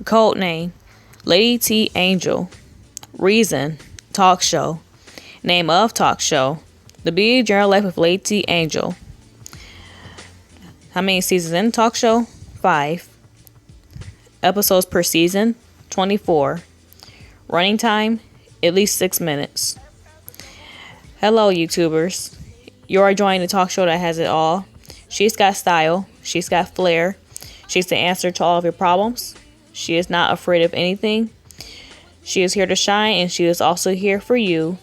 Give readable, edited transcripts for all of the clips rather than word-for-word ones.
Code name LadyTAngel. Reason talk show. Name of talk show The Beauty Journal Life of LadyTAngel. How many seasons in the talk show? 5. Episodes per season? 24. Running time? At least 6 minutes. Hello, YouTubers. You are joining the talk show that has it all. She's got style. She's got flair. She's the answer to all of your problems. She is not afraid of anything. She is here to shine, and she is also here for you.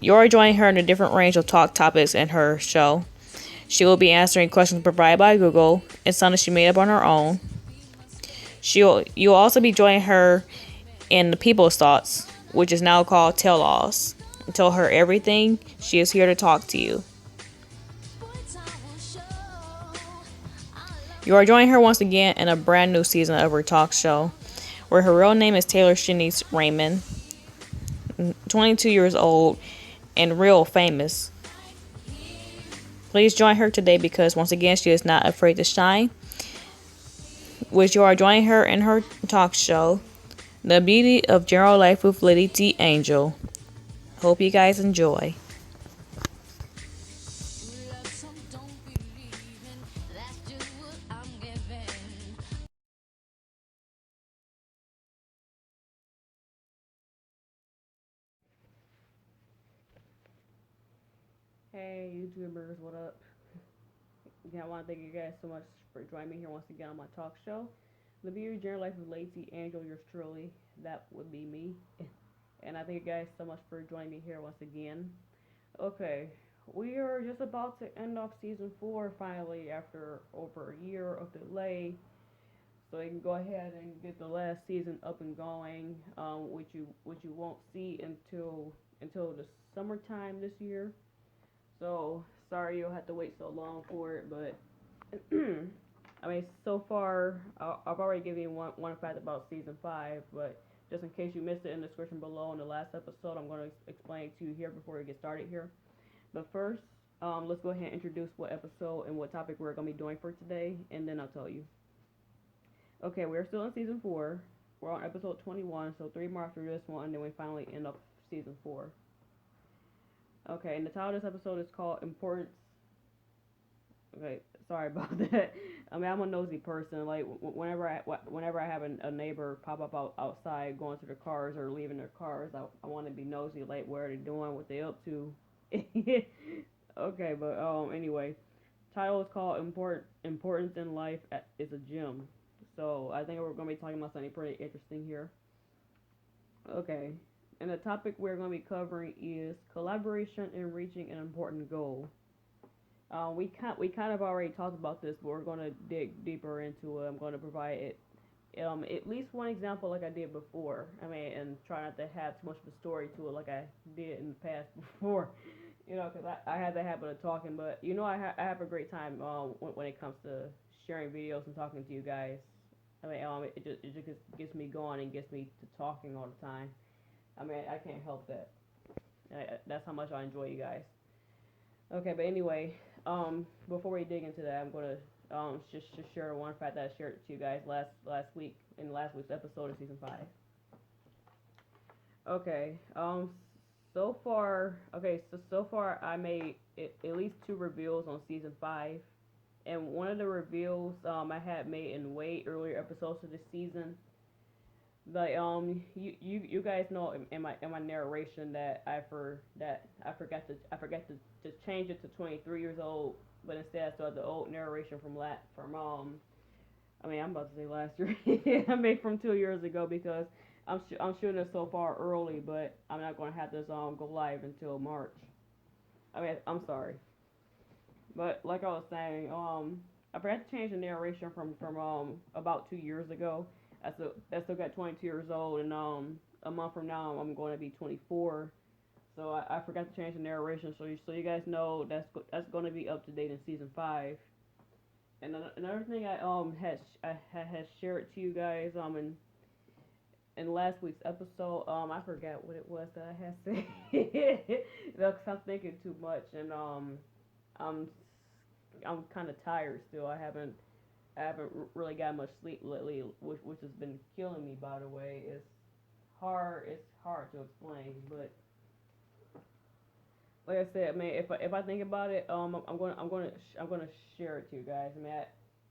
You are joining her in a different range of talk topics in her show. She will be answering questions provided by Google and some that she made up on her own. You'll also be joining her in the People's Thoughts, which is now called Tell-Alls. Tell her everything. She is here to talk to you. You are joining her once again in a brand new season of her talk show, where her real name is Taylor Shanice Raymond, 22 years old, and real famous. Please join her today because once again she is not afraid to shine. Which you are joining her in her talk show, The Beauty of General Life with LadyTAngel. Hope you guys enjoy. Hey YouTubers, what up? Yeah, I want to thank you guys so much for joining me here once again on my talk show. The Beauty Journal Life of LadyTAngel, yours truly. That would be me. And I thank you guys so much for joining me here once again. Okay, we are just about to end off season 4 finally after over a year of delay. So you can go ahead and get the last season up and going, which you won't see until the summertime this year. So sorry you'll have to wait so long for it, but I mean so far I've already given you one fact about season 5, but just in case you missed it in the description below in the last episode, I'm going to explain it to you here before we get started here. But first, let's go ahead and introduce what episode and what topic we're going to be doing for today, and then I'll tell you. Okay, we're still in season 4. We're on episode 21, so 3 more after this one, and then we finally end up season 4. Okay, and the title of this episode is called Importance. Okay, sorry about that. I mean, I'm a nosy person. Like, whenever I have a neighbor pop up outside going to their cars or leaving their cars, I want to be nosy, like, what are they doing, what they up to. Okay, but anyway, title is called Importance in Life is a Gym. So I think we're gonna be talking about something pretty interesting here. Okay, and the topic we're gonna be covering is collaboration in reaching an important goal. We kind of already talked about this, but we're gonna dig deeper into it. I'm gonna provide it at least one example like I did before. I mean, and try not to have too much of a story to it like I did in the past before. Because I had the habit of talking, but I have a great time when it comes to sharing videos and talking to you guys. I mean, it just gets me going and gets me to talking all the time. I mean, I can't help that. That's how much I enjoy you guys. Okay, but anyway, before we dig into that, I'm gonna just share one fact that I shared to you guys last week in last week's episode of season 5. Okay, so far I made at least 2 reveals on season 5, and one of the reveals I had made in way earlier episodes of this season. Like you guys know in my narration that I forgot to change it to 23 years old, but instead I started the old narration from I mean, I'm about to say last year. I made from 2 years ago because I'm shooting it so far early, but I'm not going to have this go live until March. I mean, I'm sorry, but like I was saying, I forgot to change the narration from about 2 years ago. I still got 22 years old, and a month from now I'm going to be 24. So I forgot to change the narration, so you guys know that's going to be up to date in season 5. And another thing I had shared to you guys in last week's episode, I forgot what it was that I had said. Because I'm thinking too much, and I'm I'm kind of tired still. I haven't I haven't really got much sleep lately, which has been killing me. By the way, it's hard to explain, but like I said, I mean, if I think about it, I'm gonna share it to you guys. I mean,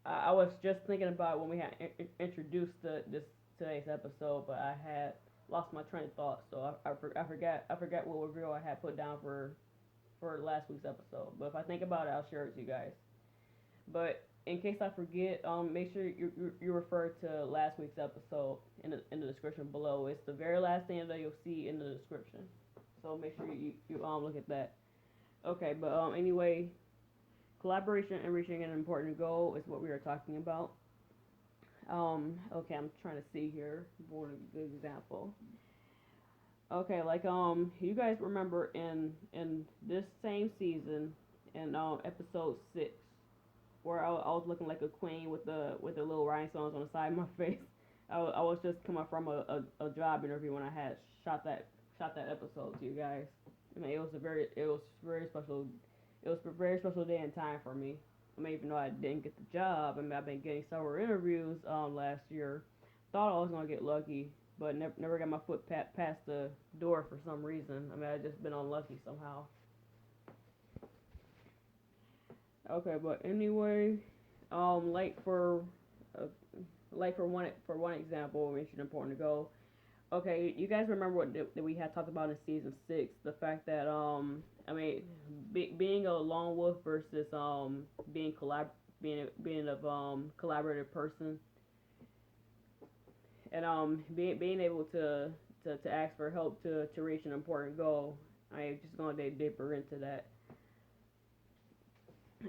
I was just thinking about when we had introduced this today's episode, but I had lost my train of thought, so I forgot what review I had put down for last week's episode. But if I think about it, I'll share it to you guys. But in case I forget, make sure you refer to last week's episode in the description below. It's the very last thing that you'll see in the description. So make sure you look at that. Okay, but anyway, collaboration and reaching an important goal is what we are talking about. Okay, I'm trying to see here for a good example. Okay, like you guys remember in this same season in episode 6 where I was looking like a queen with the little rhinestones on the side of my face. I was just coming from a job interview when I had shot that episode to you guys. I mean, it was very special. It was a very special day and time for me. I mean, even though I didn't get the job, I mean, I've been getting several interviews last year. Thought I was gonna get lucky, but never got my foot past the door for some reason. I mean, I just been unlucky somehow. Okay, but anyway, like uh, for one example, it's important to go. Okay, you guys remember what that we had talked about in season 6? The fact that I mean, being a lone wolf versus being being a collaborative person, and being able to ask for help to reach an important goal. I'm just gonna dig deeper into that.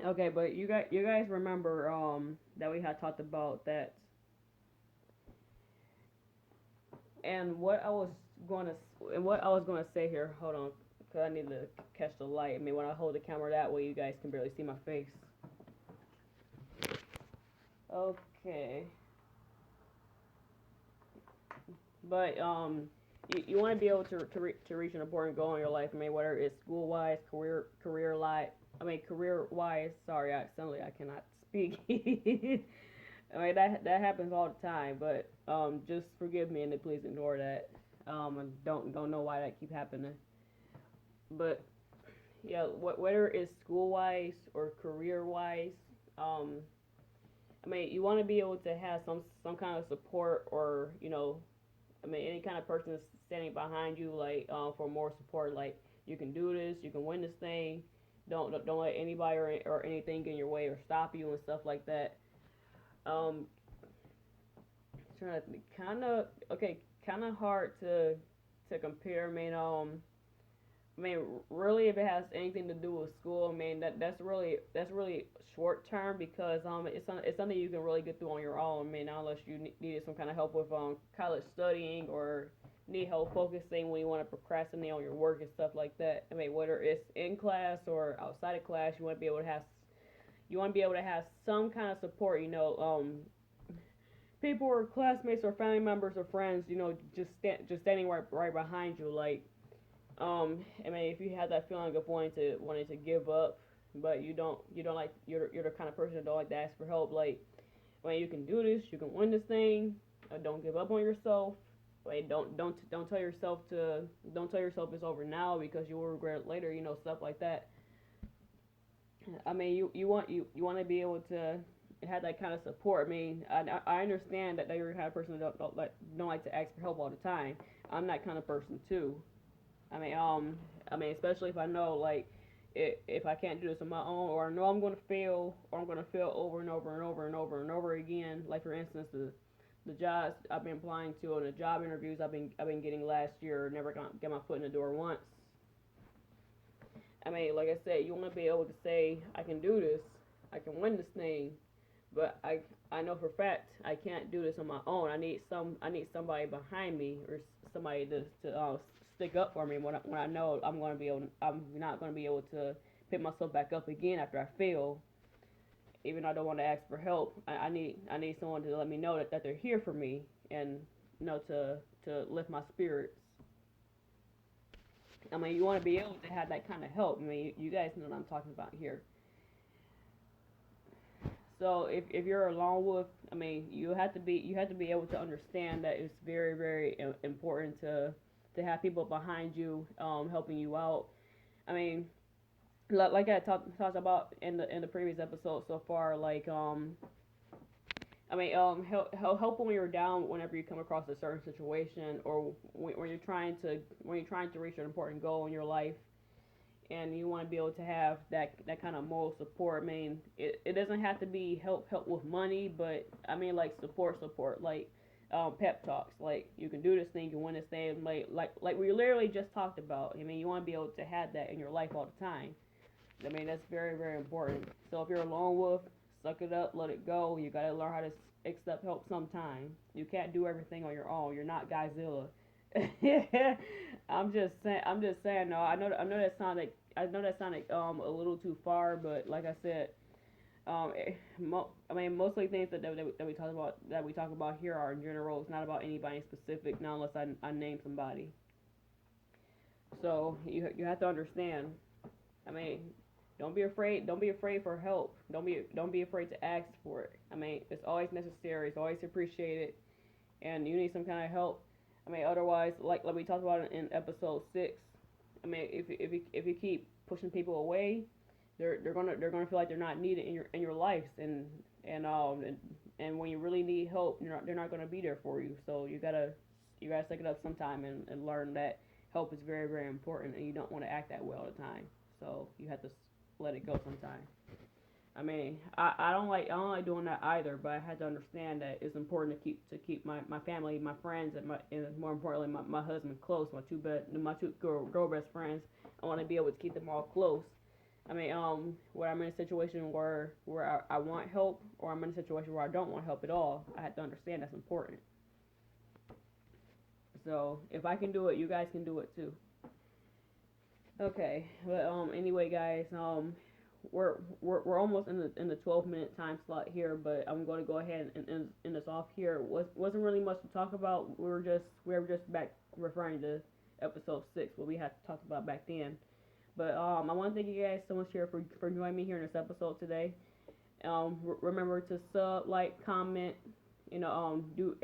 Okay, but you guys remember that we had talked about that, and what I was gonna say here. Hold on, cause I need to catch the light. I mean, when I hold the camera that way, you guys can barely see my face. Okay, but you want to be able to reach an important goal in your life. I mean, whether it's school wise, career life. I mean, career wise. Sorry, I cannot speak. I mean that happens all the time, but just forgive me and please ignore that. I don't know why that keep happening, but yeah, whether it's school wise or career wise, um, I mean you want to be able to have some kind of support or I mean any kind of person standing behind you like for more support. Like you can do this, you can win this thing. Don't let anybody or anything get in your way or stop you and stuff like that. Um, trying to kind of okay, kind of hard to compare. I mean, really, if it has anything to do with school, I mean that's really short term because it's something you can really get through on your own. I mean, unless you needed some kind of help with college studying or need help focusing when you want to procrastinate on your work and stuff like that. I mean, whether it's in class or outside of class, you want to be able to have some kind of support. People or classmates or family members or friends, just standing right behind you. Like, I mean, if you have that feeling of wanting to give up, but you don't like you're the kind of person that don't like to ask for help. Like, when you can do this, you can win this thing. Don't give up on yourself. Like, don't tell yourself it's over now because you will regret it later. Stuff like that. I mean, you want to be able to have that kind of support. I mean, I understand that you're the kind of person that don't like to ask for help all the time. I'm that kind of person too. I mean, especially if I know like if I can't do this on my own, or I know I'm going to fail, or I'm going to fail over and over and over and over and over again. Like for instance, the jobs I've been applying to and the job interviews I've been getting last year, never got get my foot in the door once. I mean, like I said, you want to be able to say, I can do this, I can win this thing, but I know for a fact I can't do this on my own. I need somebody behind me or somebody to stick up for me when I know I'm not going to be able to pick myself back up again after I fail. Even though I don't want to ask for help, I need someone to let me know that they're here for me and to lift my spirits. I mean, you want to be able to have that kind of help. I mean, you guys know what I'm talking about here. So if you're a lone wolf, I mean, you have to be able to understand that it's very very important to have people behind you, helping you out. I mean, like I talked about in the previous episode so far, like I mean, help when you're down whenever you come across a certain situation, or when you're trying to reach an important goal in your life, and you want to be able to have that kind of moral support. I mean, it doesn't have to be help with money, but I mean like support, like pep talks, like you can do this thing, you can win this thing, like we literally just talked about. I mean, you want to be able to have that in your life all the time. I mean, that's very, very important. So if you're a lone wolf, suck it up, let it go. You gotta learn how to accept help sometime. You can't do everything on your own. You're not Godzilla. I'm just saying. I'm just saying. No, I know that sounded. I know that sounded a little too far, but like I said, I mean, mostly things that we talk about here are in general. It's not about anybody specific, not unless I name somebody. So you have to understand. I mean, don't be afraid. Don't be afraid for help. Don't be afraid to ask for it. I mean, it's always necessary. It's always appreciated. And you need some kind of help. I mean, otherwise, like we talked about in episode 6. I mean, if you keep pushing people away, they're gonna feel like they're not needed in your lives, and and when you really need help, they're not gonna be there for you. So you gotta take it up sometime and learn that help is very very important, and you don't want to act that way all the time. So you have to let it go sometime. I mean, I don't like doing that either, but I had to understand that it's important to keep my family, my friends, and more importantly my husband close. My two girl best friends. I want to be able to keep them all close. I mean, where I'm in a situation where I want help, or I'm in a situation where I don't want help at all, I have to understand that's important. So if I can do it, you guys can do it too. Okay, but anyway, guys, we're almost in the 12-minute time slot here, but I'm going to go ahead and end this off here. Wasn't really much to talk about. We were just back referring to episode 6, what we had to talk about back then. But I want to thank you guys so much here for joining me here in this episode today. Remember to sub, like, comment, do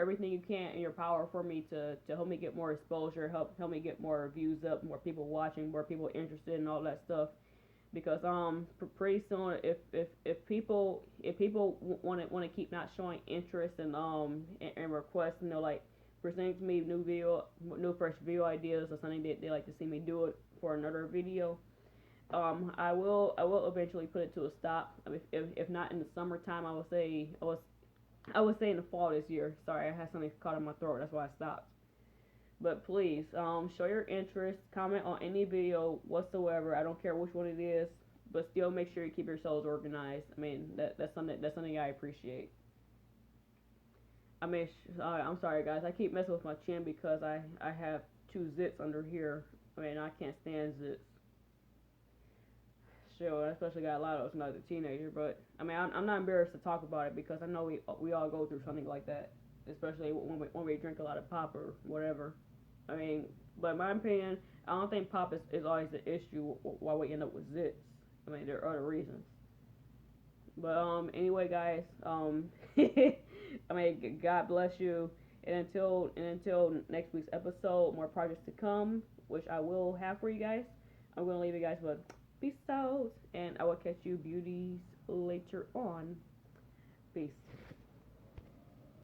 everything you can in your power for me to help me get more exposure, help me get more views up, more people watching, more people interested in all that stuff. Because pretty soon if people want to keep not showing interest and requests, like presenting to me new fresh video ideas or something they like to see me do it for another video, I will eventually put it to a stop. I mean, if not in the summertime, I would say in the fall this year. Sorry, I had something caught in my throat. That's why I stopped. But please, show your interest. Comment on any video whatsoever. I don't care which one it is, but still make sure you keep yourselves organized. I mean, that's something I appreciate. I mean, I'm sorry guys. I keep messing with my chin because I have two zits under here. I mean, I can't stand zits. Sure, I especially got a lot of those when I was a teenager. But I mean, I'm not embarrassed to talk about it because I know we all go through something like that, especially when we drink a lot of pop or whatever. I mean, but in my opinion, I don't think pop is always the issue why we end up with zits. I mean, there are other reasons. But anyway, guys, I mean, God bless you, and until next week's episode, more projects to come, which I will have for you guys. I'm gonna leave you guys with peace out, and I will catch you beauties later on. Peace.